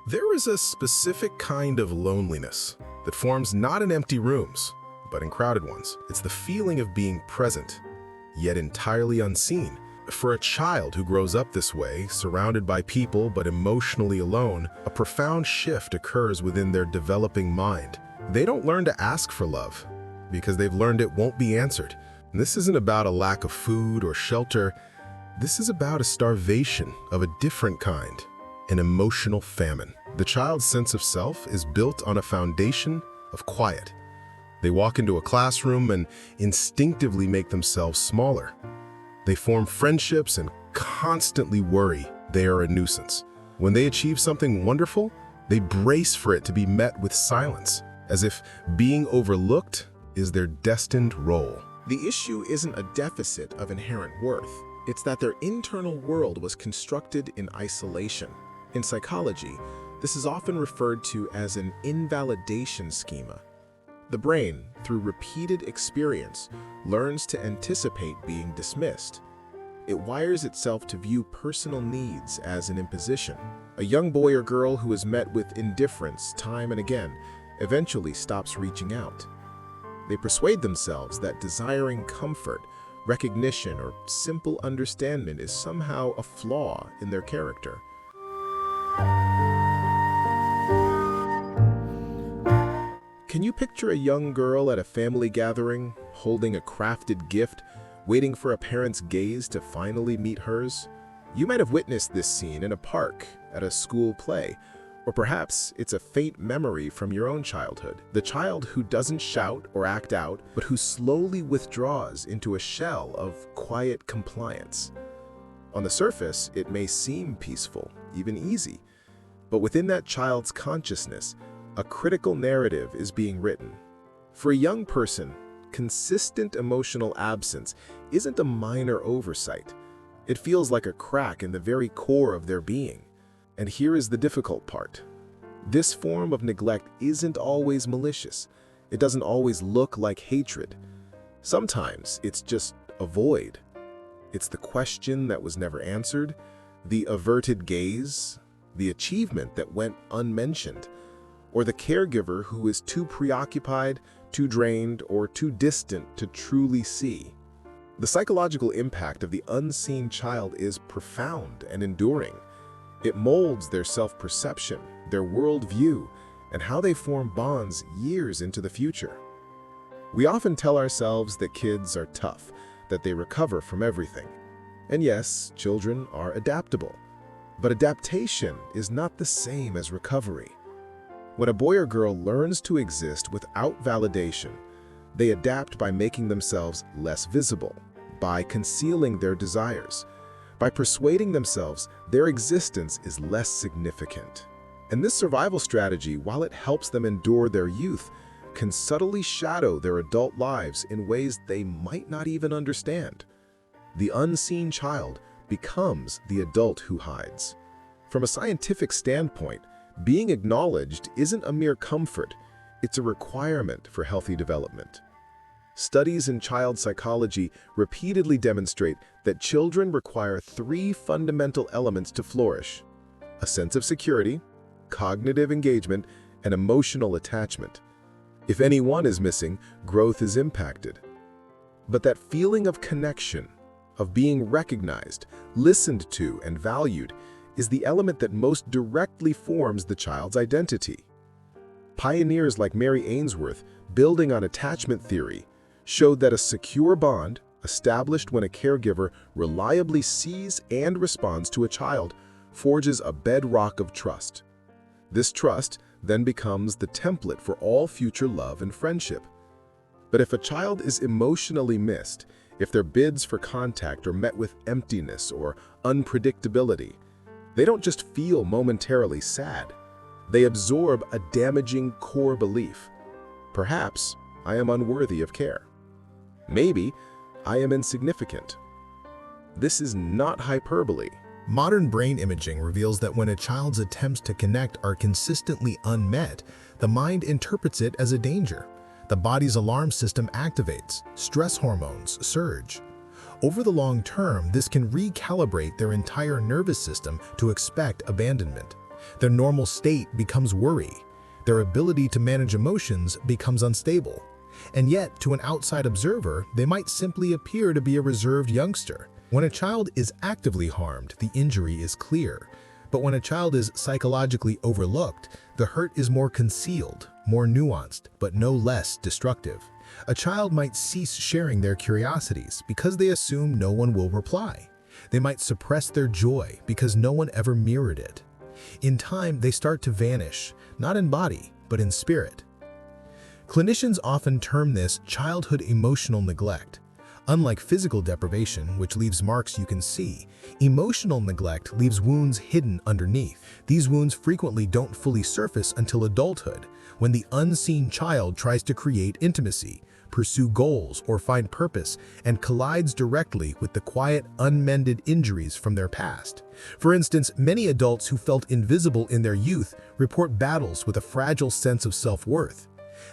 There is a specific kind of loneliness that forms not in empty rooms, but in crowded ones. It's the feeling of being present, yet entirely unseen. For a child who grows up this way, surrounded by people but emotionally alone, a profound shift occurs within their developing mind. They don't learn to ask for love because they've learned it won't be answered. And this isn't about a lack of food or shelter. This is about a starvation of a different kind, an emotional famine. The child's sense of self is built on a foundation of quiet. They walk into a classroom and instinctively make themselves smaller. They form friendships and constantly worry they are a nuisance. When they achieve something wonderful, they brace for it to be met with silence, as if being overlooked is their destined role. The issue isn't a deficit of inherent worth. It's that their internal world was constructed in isolation. In psychology, this is often referred to as an invalidation schema. The brain, through repeated experience, learns to anticipate being dismissed. It wires itself to view personal needs as an imposition. A young boy or girl who is met with indifference time and again eventually stops reaching out. They persuade themselves that desiring comfort, recognition, or simple understanding is somehow a flaw in their character. Can you picture a young girl at a family gathering, holding a crafted gift, waiting for a parent's gaze to finally meet hers? You might have witnessed this scene in a park, at a school play, or perhaps it's a faint memory from your own childhood. The child who doesn't shout or act out, but who slowly withdraws into a shell of quiet compliance. On the surface, it may seem peaceful, even easy, but within that child's consciousness, a critical narrative is being written. For a young person, consistent emotional absence isn't a minor oversight. It feels like a crack in the very core of their being. And here is the difficult part. This form of neglect isn't always malicious. It doesn't always look like hatred. Sometimes it's just a void. It's the question that was never answered, the averted gaze, the achievement that went unmentioned, or the caregiver who is too preoccupied, too drained, or too distant to truly see. The psychological impact of the unseen child is profound and enduring. It molds their self-perception, their worldview, and how they form bonds years into the future. We often tell ourselves that kids are tough, that they recover from everything. And yes, children are adaptable. But adaptation is not the same as recovery. When a boy or girl learns to exist without validation, they adapt by making themselves less visible, by concealing their desires, by persuading themselves their existence is less significant. And this survival strategy, while it helps them endure their youth, can subtly shadow their adult lives in ways they might not even understand. The unseen child becomes the adult who hides. From a scientific standpoint, being acknowledged isn't a mere comfort, it's a requirement for healthy development. Studies in child psychology repeatedly demonstrate that children require 3 fundamental elements to flourish: a sense of security, cognitive engagement, and emotional attachment. If any one is missing, growth is impacted. But that feeling of connection, of being recognized, listened to, and valued is the element that most directly forms the child's identity. Pioneers like Mary Ainsworth, building on attachment theory, showed that a secure bond, established when a caregiver reliably sees and responds to a child, forges a bedrock of trust. This trust then becomes the template for all future love and friendship. But if a child is emotionally missed, if their bids for contact are met with emptiness or unpredictability, they don't just feel momentarily sad. They absorb a damaging core belief. Perhaps I am unworthy of care. Maybe I am insignificant. This is not hyperbole. Modern brain imaging reveals that when a child's attempts to connect are consistently unmet, the mind interprets it as a danger. The body's alarm system activates, stress hormones surge. Over the long term, this can recalibrate their entire nervous system to expect abandonment. Their normal state becomes worry. Their ability to manage emotions becomes unstable. And yet, to an outside observer, they might simply appear to be a reserved youngster. When a child is actively harmed, the injury is clear. But when a child is psychologically overlooked, the hurt is more concealed, more nuanced, but no less destructive. A child might cease sharing their curiosities because they assume no one will reply. They might suppress their joy because no one ever mirrored it. In time, they start to vanish, not in body, but in spirit. Clinicians often term this childhood emotional neglect. Unlike physical deprivation, which leaves marks you can see, emotional neglect leaves wounds hidden underneath. These wounds frequently don't fully surface until adulthood, when the unseen child tries to create intimacy, pursue goals, or find purpose, and collides directly with the quiet, unmended injuries from their past. For instance, many adults who felt invisible in their youth report battles with a fragile sense of self-worth.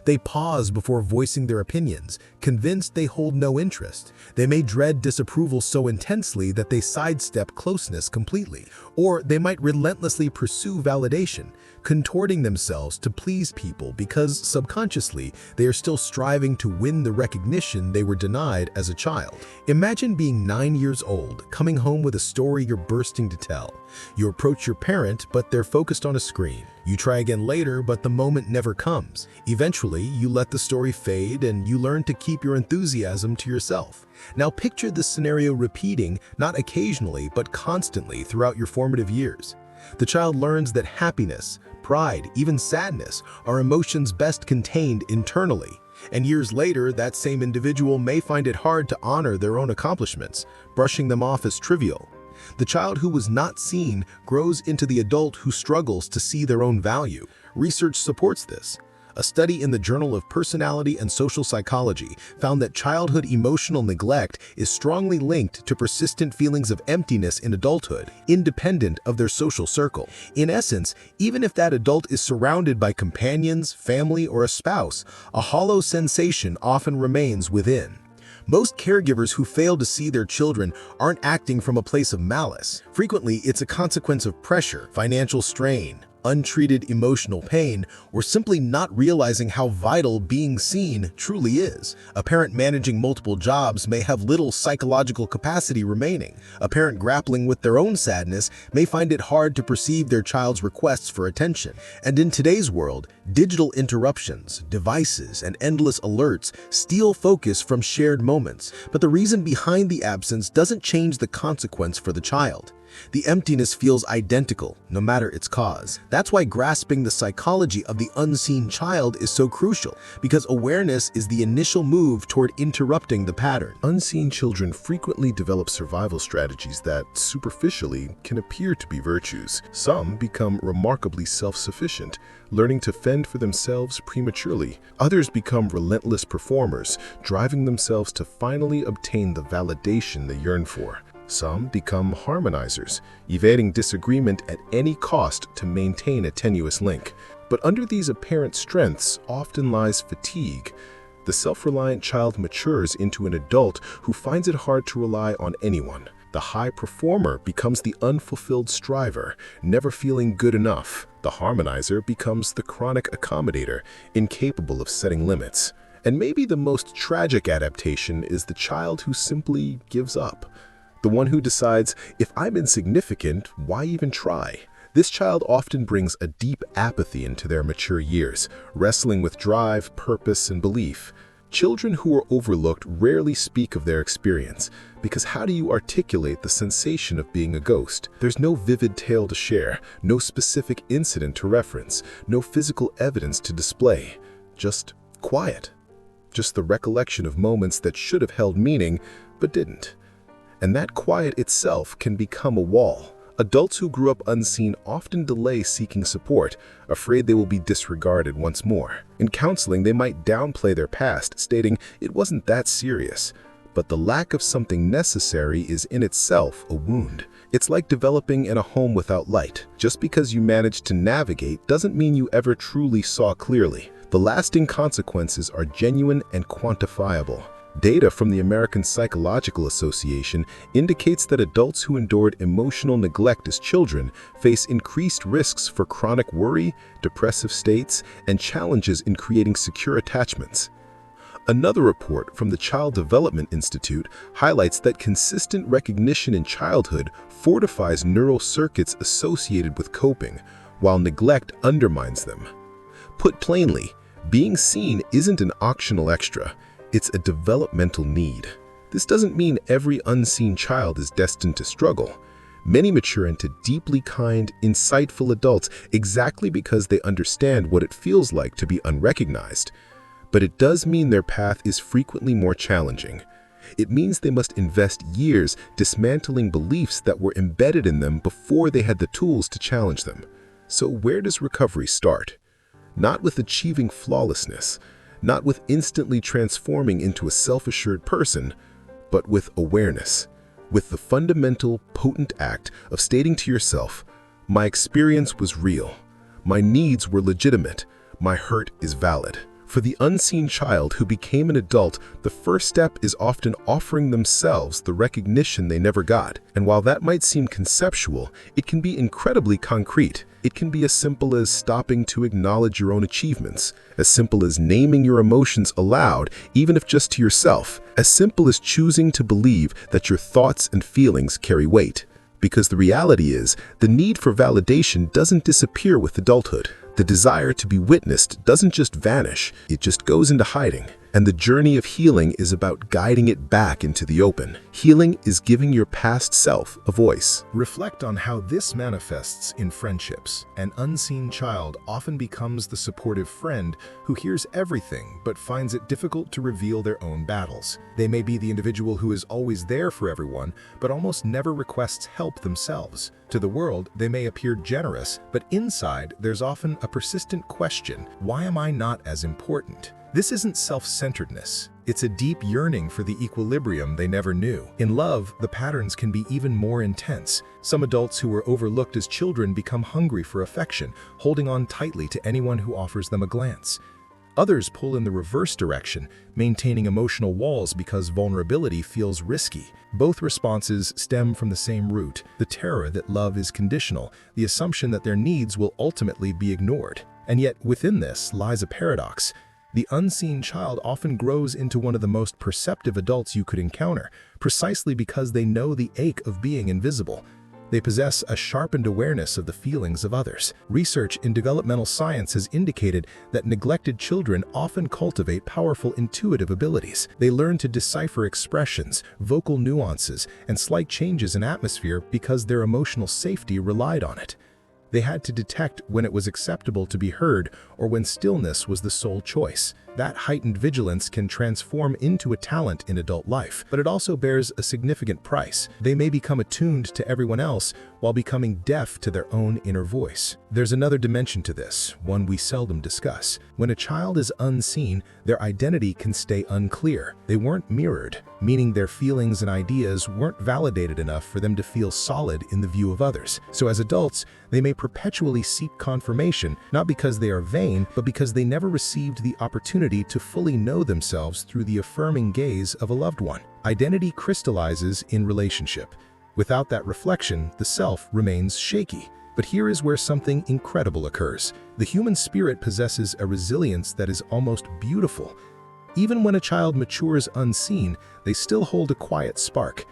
They pause before voicing their opinions, convinced they hold no interest. They may dread disapproval so intensely that they sidestep closeness completely. Or they might relentlessly pursue validation, contorting themselves to please people because subconsciously they are still striving to win the recognition they were denied as a child. Imagine being 9 years old, coming home with a story you're bursting to tell. You approach your parent, but they're focused on a screen. You try again later, but the moment never comes. Eventually, you let the story fade and you learn to keep your enthusiasm to yourself. Now picture this scenario repeating, not occasionally, but constantly throughout your formative years. The child learns that happiness, pride, even sadness are emotions best contained internally. And years later, that same individual may find it hard to honor their own accomplishments, brushing them off as trivial. The child who was not seen grows into the adult who struggles to see their own value. Research supports this. A study in the Journal of Personality and Social Psychology found that childhood emotional neglect is strongly linked to persistent feelings of emptiness in adulthood, independent of their social circle. In essence, even if that adult is surrounded by companions, family, or a spouse, a hollow sensation often remains within. Most caregivers who fail to see their children aren't acting from a place of malice. Frequently, it's a consequence of pressure, financial strain, untreated emotional pain, or simply not realizing how vital being seen truly is. A parent managing multiple jobs may have little psychological capacity remaining. A parent grappling with their own sadness may find it hard to perceive their child's requests for attention. And in today's world, digital interruptions, devices, and endless alerts steal focus from shared moments. But the reason behind the absence doesn't change the consequence for the child. The emptiness feels identical, no matter its cause. That's why grasping the psychology of the unseen child is so crucial, because awareness is the initial move toward interrupting the pattern. Unseen children frequently develop survival strategies that, superficially, can appear to be virtues. Some become remarkably self-sufficient, learning to fend for themselves prematurely. Others become relentless performers, driving themselves to finally obtain the validation they yearn for. Some become harmonizers, evading disagreement at any cost to maintain a tenuous link. But under these apparent strengths often lies fatigue. The self-reliant child matures into an adult who finds it hard to rely on anyone. The high performer becomes the unfulfilled striver, never feeling good enough. The harmonizer becomes the chronic accommodator, incapable of setting limits. And maybe the most tragic adaptation is the child who simply gives up. The one who decides, if I'm insignificant, why even try? This child often brings a deep apathy into their mature years, wrestling with drive, purpose, and belief. Children who are overlooked rarely speak of their experience, because how do you articulate the sensation of being a ghost? There's no vivid tale to share, no specific incident to reference, no physical evidence to display. Just quiet. Just the recollection of moments that should have held meaning, but didn't. And that quiet itself can become a wall. Adults who grew up unseen often delay seeking support, afraid they will be disregarded once more. In counseling, they might downplay their past, stating it wasn't that serious. But the lack of something necessary is in itself a wound. It's like developing in a home without light. Just because you managed to navigate doesn't mean you ever truly saw clearly. The lasting consequences are genuine and quantifiable. Data from the American Psychological Association indicates that adults who endured emotional neglect as children face increased risks for chronic worry, depressive states, and challenges in creating secure attachments. Another report from the Child Development Institute highlights that consistent recognition in childhood fortifies neural circuits associated with coping, while neglect undermines them. Put plainly, being seen isn't an optional extra, it's a developmental need. This doesn't mean every unseen child is destined to struggle. Many mature into deeply kind, insightful adults exactly because they understand what it feels like to be unrecognized. But it does mean their path is frequently more challenging. It means they must invest years dismantling beliefs that were embedded in them before they had the tools to challenge them. So where does recovery start? Not with achieving flawlessness, not with instantly transforming into a self-assured person, but with awareness, with the fundamental, potent act of stating to yourself, my experience was real, my needs were legitimate, my hurt is valid. For the unseen child who became an adult, the first step is often offering themselves the recognition they never got. And while that might seem conceptual, it can be incredibly concrete. It can be as simple as stopping to acknowledge your own achievements, as simple as naming your emotions aloud, even if just to yourself, as simple as choosing to believe that your thoughts and feelings carry weight. Because the reality is, the need for validation doesn't disappear with adulthood. The desire to be witnessed doesn't just vanish, it just goes into hiding. And the journey of healing is about guiding it back into the open. Healing is giving your past self a voice. Reflect on how this manifests in friendships. An unseen child often becomes the supportive friend who hears everything but finds it difficult to reveal their own battles. They may be the individual who is always there for everyone, but almost never requests help themselves. To the world, they may appear generous, but inside there's often a persistent question: why am I not as important? This isn't self-centeredness. It's a deep yearning for the equilibrium they never knew. In love, the patterns can be even more intense. Some adults who were overlooked as children become hungry for affection, holding on tightly to anyone who offers them a glance. Others pull in the reverse direction, maintaining emotional walls because vulnerability feels risky. Both responses stem from the same root: the terror that love is conditional, the assumption that their needs will ultimately be ignored. And yet, within this lies a paradox. The unseen child often grows into one of the most perceptive adults you could encounter, precisely because they know the ache of being invisible. They possess a sharpened awareness of the feelings of others. Research in developmental science has indicated that neglected children often cultivate powerful intuitive abilities. They learn to decipher expressions, vocal nuances, and slight changes in atmosphere because their emotional safety relied on it. They had to detect when it was acceptable to be heard or when stillness was the sole choice. That heightened vigilance can transform into a talent in adult life, but it also bears a significant price. They may become attuned to everyone else while becoming deaf to their own inner voice. There's another dimension to this, one we seldom discuss. When a child is unseen, their identity can stay unclear. They weren't mirrored, meaning their feelings and ideas weren't validated enough for them to feel solid in the view of others. So as adults, they may perpetually seek confirmation, not because they are vain, but because they never received the opportunity to fully know themselves through the affirming gaze of a loved one. Identity crystallizes in relationship. Without that reflection, the self remains shaky. But here is where something incredible occurs. The human spirit possesses a resilience that is almost beautiful. Even when a child matures unseen, they still hold a quiet spark.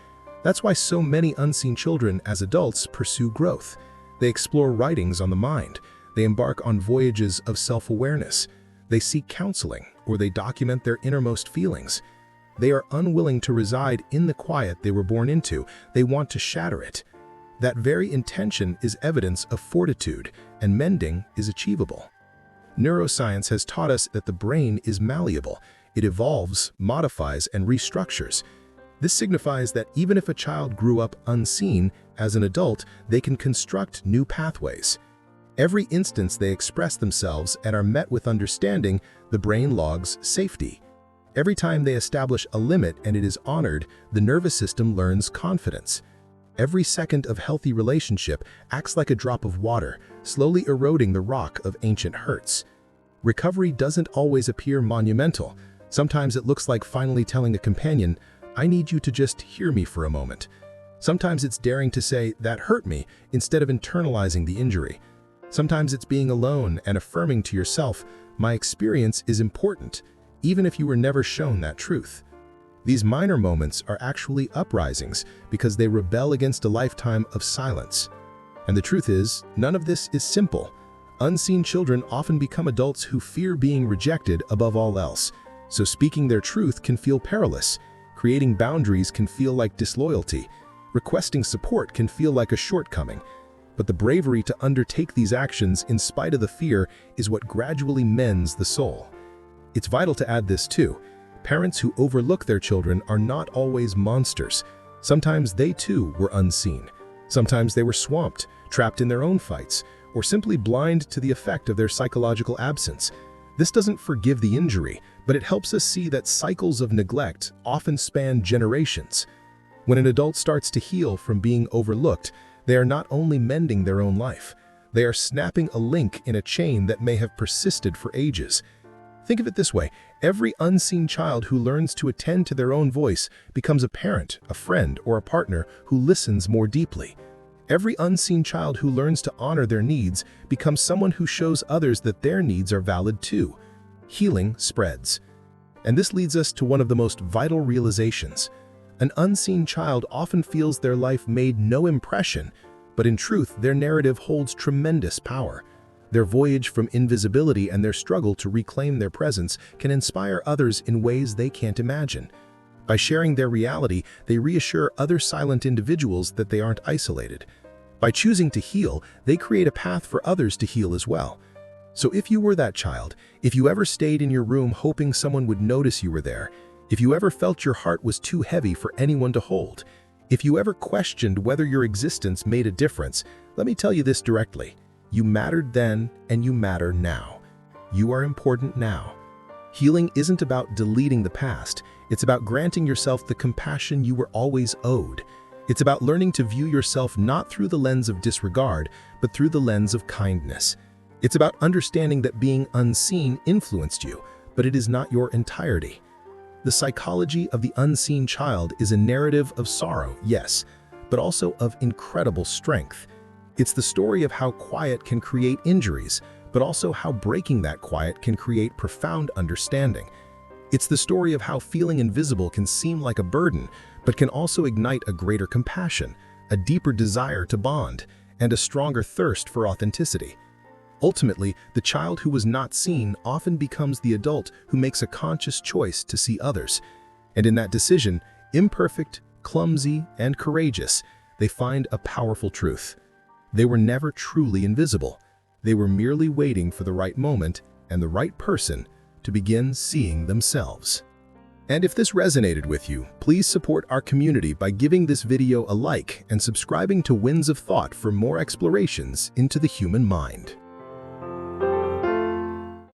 That's why so many unseen children as adults pursue growth. They explore writings on the mind. They embark on voyages of self-awareness. They seek counseling, or they document their innermost feelings. They are unwilling to reside in the quiet they were born into. They want to shatter it. That very intention is evidence of fortitude, and mending is achievable. Neuroscience has taught us that the brain is malleable. It evolves, modifies, and restructures. This signifies that even if a child grew up unseen, as an adult, they can construct new pathways. Every instance they express themselves and are met with understanding, the brain logs safety. Every time they establish a limit and it is honored, the nervous system learns confidence. Every second of healthy relationship acts like a drop of water, slowly eroding the rock of ancient hurts. Recovery doesn't always appear monumental. Sometimes it looks like finally telling a companion, "I need you to just hear me for a moment." Sometimes it's daring to say, "That hurt me," instead of internalizing the injury. Sometimes it's being alone and affirming to yourself, "My experience is important," even if you were never shown that truth. These minor moments are actually uprisings because they rebel against a lifetime of silence. And the truth is, none of this is simple. Unseen children often become adults who fear being rejected above all else, so speaking their truth can feel perilous. Creating boundaries can feel like disloyalty. Requesting support can feel like a shortcoming. But the bravery to undertake these actions in spite of the fear is what gradually mends the soul. It's vital to add this too. Parents who overlook their children are not always monsters. Sometimes they too were unseen. Sometimes they were swamped, trapped in their own fights, or simply blind to the effect of their psychological absence. This doesn't forgive the injury, but it helps us see that cycles of neglect often span generations. When an adult starts to heal from being overlooked, they are not only mending their own life, they are snapping a link in a chain that may have persisted for ages. Think of it this way: every unseen child who learns to attend to their own voice becomes a parent, a friend, or a partner who listens more deeply. Every unseen child who learns to honor their needs becomes someone who shows others that their needs are valid too. Healing spreads. And this leads us to one of the most vital realizations. An unseen child often feels their life made no impression, but in truth, their narrative holds tremendous power. Their voyage from invisibility and their struggle to reclaim their presence can inspire others in ways they can't imagine. By sharing their reality, they reassure other silent individuals that they aren't isolated. By choosing to heal, they create a path for others to heal as well. So if you were that child, if you ever stayed in your room hoping someone would notice you were there, if you ever felt your heart was too heavy for anyone to hold, if you ever questioned whether your existence made a difference, let me tell you this directly. You mattered then, and you matter now. You are important now. Healing isn't about deleting the past. It's about granting yourself the compassion you were always owed. It's about learning to view yourself not through the lens of disregard, but through the lens of kindness. It's about understanding that being unseen influenced you, but it is not your entirety. The psychology of the unseen child is a narrative of sorrow, yes, but also of incredible strength. It's the story of how quiet can create injuries, but also how breaking that quiet can create profound understanding. It's the story of how feeling invisible can seem like a burden, but can also ignite a greater compassion, a deeper desire to bond, and a stronger thirst for authenticity. Ultimately, the child who was not seen often becomes the adult who makes a conscious choice to see others. And in that decision, imperfect, clumsy, and courageous, they find a powerful truth. They were never truly invisible. They were merely waiting for the right moment and the right person to begin seeing themselves. And if this resonated with you, please support our community by giving this video a like and subscribing to Winds of Thought for more explorations into the human mind.